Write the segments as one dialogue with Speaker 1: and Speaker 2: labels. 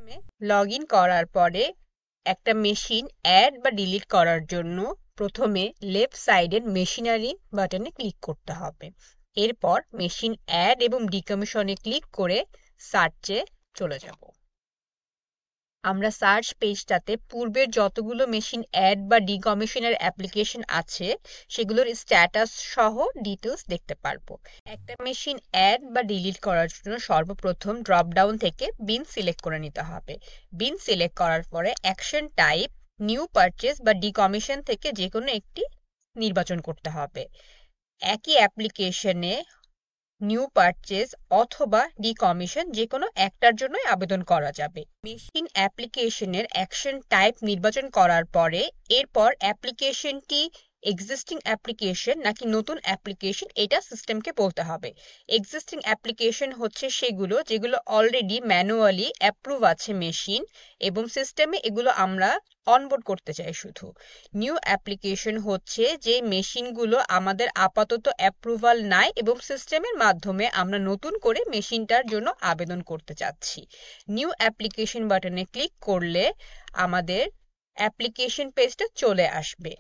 Speaker 1: প্রথমে log in করার পরে একটা মেশিন অ্যাড বা ডিলিট করার জন্য প্রথমে লেফট সাইডের মেশিনারি বাটনে ক্লিক করতে হবে। এরপর মেশিন অ্যাড এবং ডিকমিশনে ক্লিক করে সার্চে চলে যাব। আমরা সার্চ পেজটাতে পূর্বের যতগুলো মেশিন অ্যাড বা ডিকমিশনের অ্যাপ্লিকেশন আছে সেগুলোর স্ট্যাটাস সহ ডিটেলস দেখতে পারবো। একটা মেশিন অ্যাড বা ডিলিট করার জন্য সর্বপ্রথম ড্রপ ডাউন থেকে বিন সিলেক্ট করে নিতে হবে। বিন সিলেক্ট করার পরে অ্যাকশন টাইপ নিউ পারচেজ বা ডিকমিশন থেকে যে কোনো একটি নির্বাচন করতে হবে। একই অ্যাপ্লিকেশনে নিউ পারচেজ অথবা ডিকমিশন যে কোনো একটার জন্যই আবেদন করা যাবে। মেশিন অ্যাপ্লিকেশনের অ্যাকশন টাইপ নির্বাচন করার পরে এরপর অ্যাপ্লিকেশনটি এক্সিস্টিং অ্যাপ্লিকেশন নাকি নতুন অ্যাপ্লিকেশন এটা সিস্টেমকে বলতে হবে। এক্সিস্টিং অ্যাপ্লিকেশন হচ্ছে সেগুলো যেগুলো অলরেডি ম্যানুয়ালি অ্যাপ্রুভ আছে মেশিন এবং সিস্টেমে এগুলো আমরা অনবোর্ড করতে চাই শুধু। নিউ অ্যাপ্লিকেশন হচ্ছে যে মেশিনগুলো আমাদের আপাতত অ্যাপ্রুভাল নাই এবং সিস্টেমের মাধ্যমে আমরা নতুন করে মেশিনটার জন্য আবেদন করতে চাচ্ছি। নিউ অ্যাপ্লিকেশন বাটনে ক্লিক করলে আমাদের অ্যাপ্লিকেশন পেজটা চলে আসবে।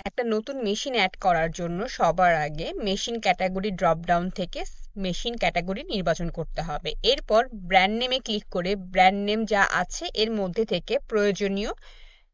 Speaker 1: একটা নতুন মেশিন অ্যাড করার জন্য সবার আগে মেশিন ক্যাটাগরি ড্রপ ডাউন থেকে মেশিন ক্যাটাগরি নির্বাচন করতে হবে। এরপর ব্র্যান্ড নেমে ক্লিক করে ব্র্যান্ড নেম যা আছে এর মধ্যে থেকে প্রয়োজনীয়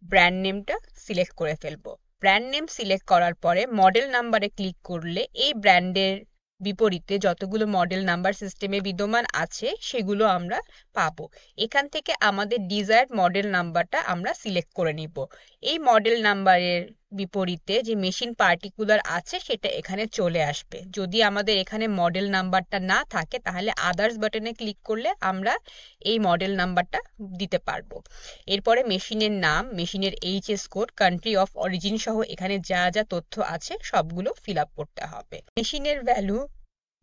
Speaker 1: ব্র্যান্ড নেমটা সিলেক্ট করে ফেলবো। ব্র্যান্ড নেম সিলেক্ট করার পরে মডেল নাম্বারে ক্লিক করলে এই ব্র্যান্ডের বিপরীতে যতগুলো মডেল নাম্বার সিস্টেমে বিদ্যমান আছে সেগুলো আমরা পাবো। এখান থেকে আমাদের ডিজায়ার্ড মডেল নাম্বারটা আমরা সিলেক্ট করে নিব। এই মডেল নাম্বারের বিপরীতে যে মেশিন পার্টিকুলার আছে সেটা এখানে চলে আসবে। যদি আমাদের এখানে মডেল নাম্বারটা না থাকে তাহলে আদার্স বাটনে ক্লিক করলে আমরা এই মডেল নাম্বারটা দিতে পারবো। এরপরে মেশিনের নাম, মেশিনের HS code, country of origin সহ এখানে যা যা তথ্য আছে সবগুলো ফিল আপ করতে হবে। মেশিনের ভ্যালু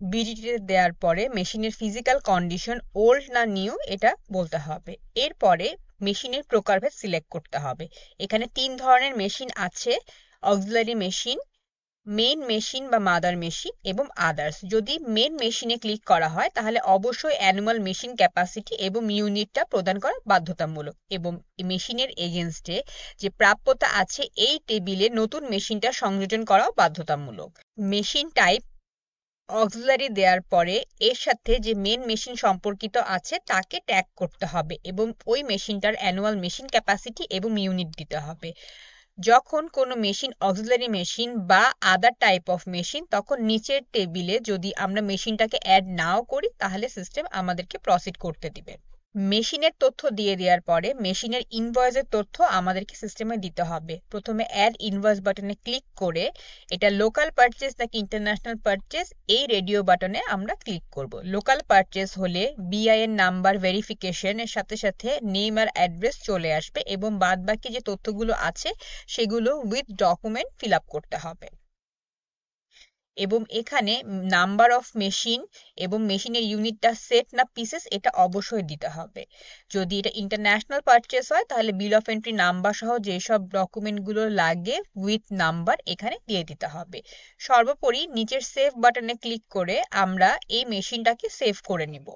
Speaker 1: বিজিতে দেওয়ার পরে মেশিনের ফিজিক্যাল কন্ডিশন ওল্ড না নিউ এটা বলতে হবে। এরপরে মেশিনের প্রকারভেদ সিলেক্ট করতে হবে। এখানে 3 ধরনের মেশিন আছে: অক্সিলারি মেশিন, মেইন মেশিন বা মাদার মেশিন এবং আদার্স। যদি মেইন মেশিনে ক্লিক করা হয় তাহলে অবশ্যই অ্যানুয়াল মেশিন ক্যাপাসিটি এবং ইউনিটটা প্রদান করা বাধ্যতামূলক এবং মেশিনের এগেনস্টে যে প্রাপ্যতা আছে এই টেবিলে নতুন মেশিনটা সংযোজন করাও বাধ্যতামূলক। মেশিন টাইপ অক্সিলারি দেওয়ার পরে এর সাথে যে মেন মেশিন সম্পর্কিত আছে তাকে ট্যাগ করতে হবে এবং ওই মেশিনটার অ্যানুয়াল মেশিন ক্যাপাসিটি এবং ইউনিট দিতে হবে। যখন কোনো মেশিন অক্সিলারি মেশিন বা আদার টাইপ অফ মেশিন তখন নিচের টেবিলে যদি আমরা মেশিনটাকে অ্যাড নাও করি তাহলে সিস্টেম আমাদেরকে প্রসিড করতে দিবে। মেশিনের তথ্য দিয়ে দেওয়ার পরে মেশিনের ইনভয়েসের তথ্য আমাদেরকে সিস্টেমে দিতে হবে। প্রথমে অ্যাড ইনভয়েস বাটনে ক্লিক করে এটা লোকাল পারচেজ নাকি ইন্টারন্যাশনাল পারচেজ এই রেডিও বাটনে আমরা ক্লিক করব। লোকাল পারচেজ হলে বিআইএন নাম্বার ভেরিফিকেশনের সাথে সাথে নেম আর অ্যাড্রেস চলে আসবে এবং বাদবাকি যে তথ্যগুলো আছে সেগুলো উইথ ডকুমেন্ট ফিল আপ করতে হবে। এবং এখানে নাম্বার অফ মেশিন এবং মেশিনের ইউনিটটা সেট না পিসেস এটা অবশ্যই দিতে হবে। যদি এটা ইন্টারন্যাশনাল পারচেস হয় তাহলে বিল অফ এন্ট্রি নাম্বার সহ যেসব ডকুমেন্টগুলো লাগে উইথ নাম্বার এখানে দিয়ে দিতে হবে। সর্বোপরি নিচের সেভ বাটনে ক্লিক করে আমরা এই মেশিনটাকে সেভ করে নিব।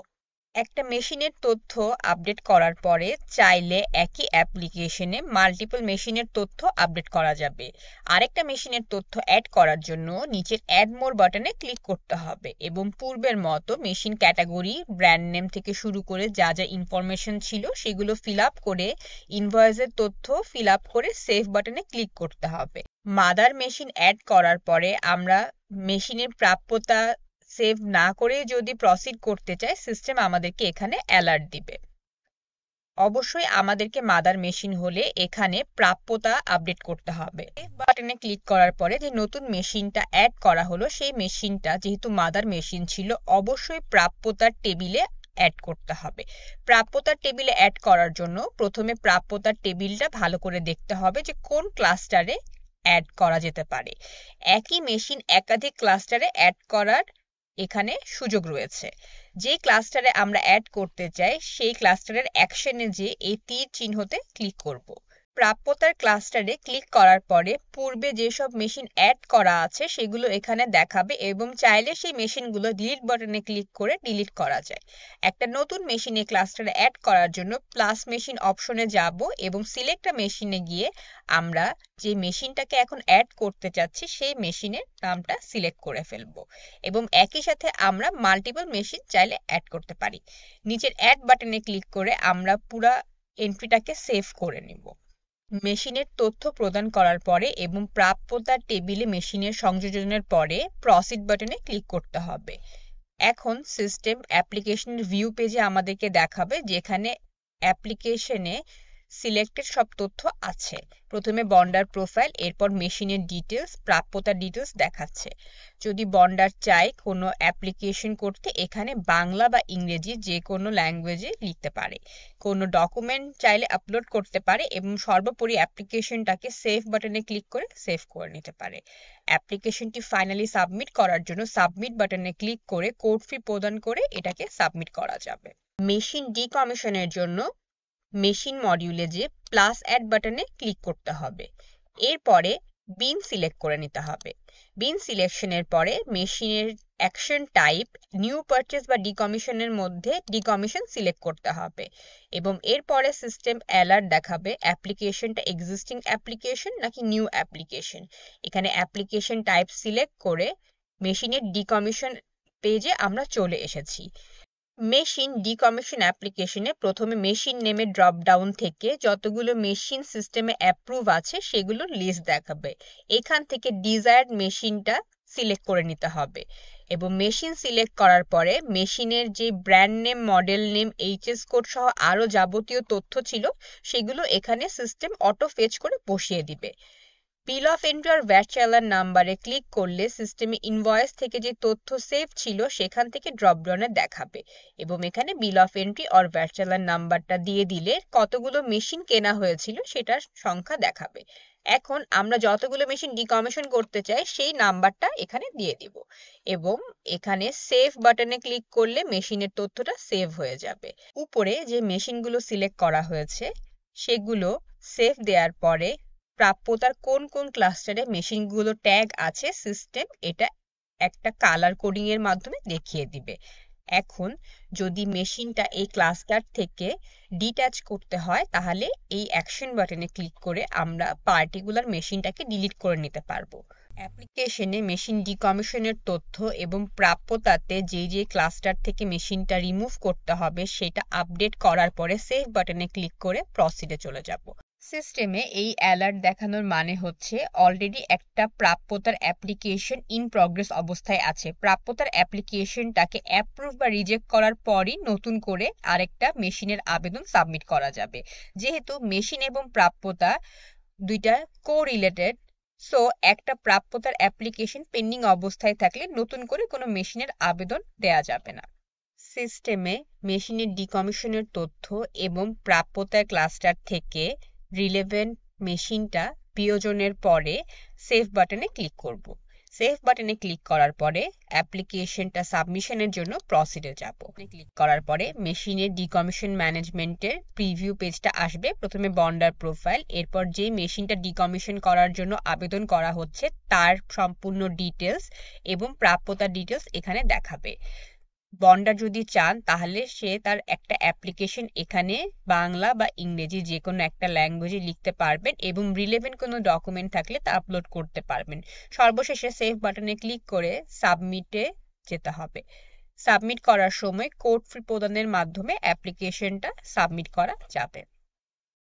Speaker 1: একটা মেশিনের তথ্য আপডেট করার পরে চাইলে একই অ্যাপ্লিকেশনে মাল্টিপল মেশিনের তথ্য আপডেট করা যাবে। আরেকটা মেশিনের তথ্য অ্যাড করার জন্য নিচের অ্যাড মোর বাটনে ক্লিক করতে হবে এবং পূর্বের মতো মেশিন ক্যাটাগরি, ব্র্যান্ড নেম থেকে শুরু করে যা যা ইনফরমেশন ছিল সেগুলো ফিল আপ করে ইনভয়েসের তথ্য ফিল আপ করে সেভ বাটনে ক্লিক করতে হবে। মাদার মেশিন অ্যাড করার পরে আমরা মেশিনের প্রাপ্যতা সেভ না করে যদি প্রসিড করতে চাই সিস্টেম আমাদেরকে এখানে অ্যালার্ট দিবে। অবশ্যই আমাদেরকে মাদার মেশিন হলে এখানে প্রাপ্যতা আপডেট করতে হবে। বাটনে ক্লিক করার পরে যে নতুন মেশিনটা অ্যাড করা হলো সেই মেশিনটা যেহেতু মাদার মেশিন ছিল অবশ্যই প্রাপ্যতার টেবিলে অ্যাড করতে হবে। প্রাপ্যতার টেবিলে অ্যাড করার জন্য প্রথমে প্রাপ্যতার টেবিলটা ভালো করে দেখতে হবে যে কোন ক্লাস্টারে অ্যাড করা যেতে পারে। একই মেশিন একাধিক ক্লাস্টারে অ্যাড করার এখানে সুযোগ রয়েছে। যে ক্লাস্টারে আমরা অ্যাড করতে চাই সেই ক্লাস্টারের অ্যাকশনে যে এই তীর চিহ্নতে ক্লিক করব। প্রাপ্যতার ক্লাস্টারে ক্লিক করার পরে পূর্বে যেসব মেশিন অ্যাড করা আছে সেগুলো এখানে দেখাবে এবং চাইলে সেই মেশিনগুলো ডিলিট বাটনে ক্লিক করে ডিলিট করা যায়। একটা নতুন মেশিনে ক্লাস্টারে অ্যাড করার জন্য প্লাস মেশিন অপশনে যাব এবং সিলেক্ট মেশিনে গিয়ে আমরা যে মেশিনটাকে এখন অ্যাড করতে চাচ্ছি সেই মেশিনের নামটা সিলেক্ট করে ফেলবো এবং একই সাথে আমরা মাল্টিপল মেশিন চাইলে অ্যাড করতে পারি। নিচের অ্যাড বাটনে ক্লিক করে আমরা পুরো এন্ট্রিটাকে সেভ করে নিব। মেশিনের তথ্য প্রদান করার পরে এবং প্রাপ্যতার টেবিলে মেশিনের সংযোজনের পরে প্রসিড বাটনে ক্লিক করতে হবে। এখন সিস্টেম অ্যাপ্লিকেশনের ভিউ পেজে আমাদেরকে দেখাবে যেখানে অ্যাপ্লিকেশনে সিলেক্টেড সব তথ্য আছে। প্রথমে বন্ডার প্রোফাইল, এরপর মেশিনের ডিটেলস, প্রাপ্যতার ডিটেলস দেখাচ্ছে। যদি বন্ডার চাই কোনো অ্যাপ্লিকেশন করতে এখানে বাংলা বা ইংরেজি যে কোনো ল্যাঙ্গুয়েজে লিখতে পারে। কোনো ডকুমেন্ট চাইলে আপলোড করতে পারে এবং সর্বোপরি অ্যাপ্লিকেশনটাকে সেভ বাটনে ক্লিক করে সেভ করে নিতে পারে। অ্যাপ্লিকেশনটি ফাইনালি সাবমিট করার জন্য সাবমিট বাটনে ক্লিক করে কোড ফি প্রদান করে এটাকে সাবমিট করা যাবে। মেশিন ডিকমিশনের জন্য মেশিন মডিউলে যে প্লাস অ্যাড বাটনে ক্লিক করতে হবে। এরপরে বিন সিলেক্ট করে নিতে হবে। বিন সিলেকশনের পরে মেশিনের অ্যাকশন টাইপ নিউ পারচেজ বা ডিকমিশনের মধ্যে ডিকমিশন সিলেক্ট করতে হবে এবং এরপরে সিস্টেম অ্যালার্ট দেখাবে অ্যাপ্লিকেশনটা এক্সিস্টিং অ্যাপ্লিকেশন নাকি নিউ অ্যাপ্লিকেশন। এখানে অ্যাপ্লিকেশন টাইপ সিলেক্ট করে মেশিনের ডিকমিশন পেজে আমরা চলে এসেছি। মেশিন ডিকমিশন অ্যাপ্লিকেশনে প্রথমে মেশিন নেমের ড্রপ ডাউন থেকে যতগুলো মেশিন সিস্টেমে অ্যাপ্রুভ আছে সেগুলোর লিস্ট দেখাবে। এখান থেকে ডিজায়ার্ড মেশিনটা সিলেক্ট করে নিতে হবে এবং মেশিন সিলেক্ট করার পরে মেশিনের যে brand name, model name, HS code সহ আরো যাবতীয় তথ্য ছিল সেগুলো এখানে সিস্টেম অটো ফেচ করে বসিয়ে দিবে। বিল অফ এন্ট্রি আর ভ্যাট চালান নাম্বারে ক্লিক করলে সিস্টেমে ইনভয়েস থেকে যে তথ্য সেভ ছিল সেখান থেকে ড্রপডাউনে দেখাবে এবং এখানে বিল অফ এন্ট্রি আর ভ্যাট চালান নাম্বারটা দিয়ে দিলে কতগুলো মেশিন কেনা হয়েছিল সেটার সংখ্যা দেখাবে। এখন আমরা যতগুলো মেশিন ডিকমিশন করতে চাই সেই নাম্বারটা এখানে দিয়ে দিব এবং এখানে সেভ বাটনে ক্লিক করলে মেশিনের তথ্যটা সেভ হয়ে যাবে। উপরে যে মেশিনগুলো সিলেক্ট করা হয়েছে সেগুলো সেভ দেওয়ার পরে প্রাপ্যতার কোন কোন ক্লাস্টারে মেশিনগুলো ট্যাগ আছে সিস্টেম এটা একটা কালার কোডিং এর মাধ্যমে দেখিয়ে দিবে। এখন যদি মেশিনটা এই ক্লাস্টার থেকে ডিট্যাচ করতে হয় তাহলে এই অ্যাকশন বাটনে ক্লিক করে আমরা পার্টিকুলার মেশিনটাকে ডিলিট করে নিতে পারবো। অ্যাপ্লিকেশনে মেশিন ডিকমিশনের তথ্য এবং প্রাপ্যতাতে যে ক্লাস্টার থেকে মেশিনটা রিমুভ করতে হবে সেটা আপডেট করার পরে সেভ বাটনে ক্লিক করে প্রসিডে চলে যাব। সিস্টেমে এই অ্যালার্ট দেখানোর মানে হচ্ছে অলরেডি একটা প্রাপ্যতার অ্যাপ্লিকেশন ইন প্রগ্রেস অবস্থায় আছে। প্রাপ্যতার অ্যাপ্লিকেশনটাকে অ্যাপ্রুভ বা রিজেক্ট করার পরই নতুন করে আরেকটা মেশিনের আবেদন সাবমিট করা যাবে। যেহেতু মেশিন এবং প্রাপ্যতা দুইটা কো-রিলেটেড, সো একটা প্রাপ্যতার অ্যাপ্লিকেশন পেন্ডিং অবস্থায় থাকলে নতুন করে কোনো মেশিনের আবেদন দেয়া যাবে না। সিস্টেমে মেশিনের ডিকমিশনের তথ্য এবং প্রাপ্যতার ক্লাস্টার থেকে রিলেভেন্ট মেশিনটা বিয়োজনের পরে সেভ বাটনে ক্লিক করব। সেভ বাটনে ক্লিক করার পরে অ্যাপ্লিকেশনটা সাবমিশনের জন্য প্রসিডে যাব। ক্লিক করার পরে মেশিনের ডিকমিশন ম্যানেজমেন্টের প্রিভিউ পেজটা আসবে। প্রথমে বন্ডার প্রোফাইল, এরপর যে মেশিনটা ডিকমিশন করার জন্য আবেদন করা হচ্ছে তার সম্পূর্ণ ডিটেলস এবং প্রাপ্যতার ডিটেলস এখানে দেখাবে। বন্ডার যদি চান তাহলে সে তার একটা অ্যাপ্লিকেশন এখানে বাংলা বা ইংরেজি যে কোনো একটা ল্যাঙ্গুয়েজে লিখতে পারবেন এবং রিলেভেন্ট কোনো ডকুমেন্ট থাকলে তা আপলোড করতে পারবেন। সর্বশেষে সেভ বাটনে ক্লিক করে সাবমিটে যেতে হবে। সাবমিট করার সময় কোড ফি প্রদানের মাধ্যমে অ্যাপ্লিকেশনটা সাবমিট করা যাবে।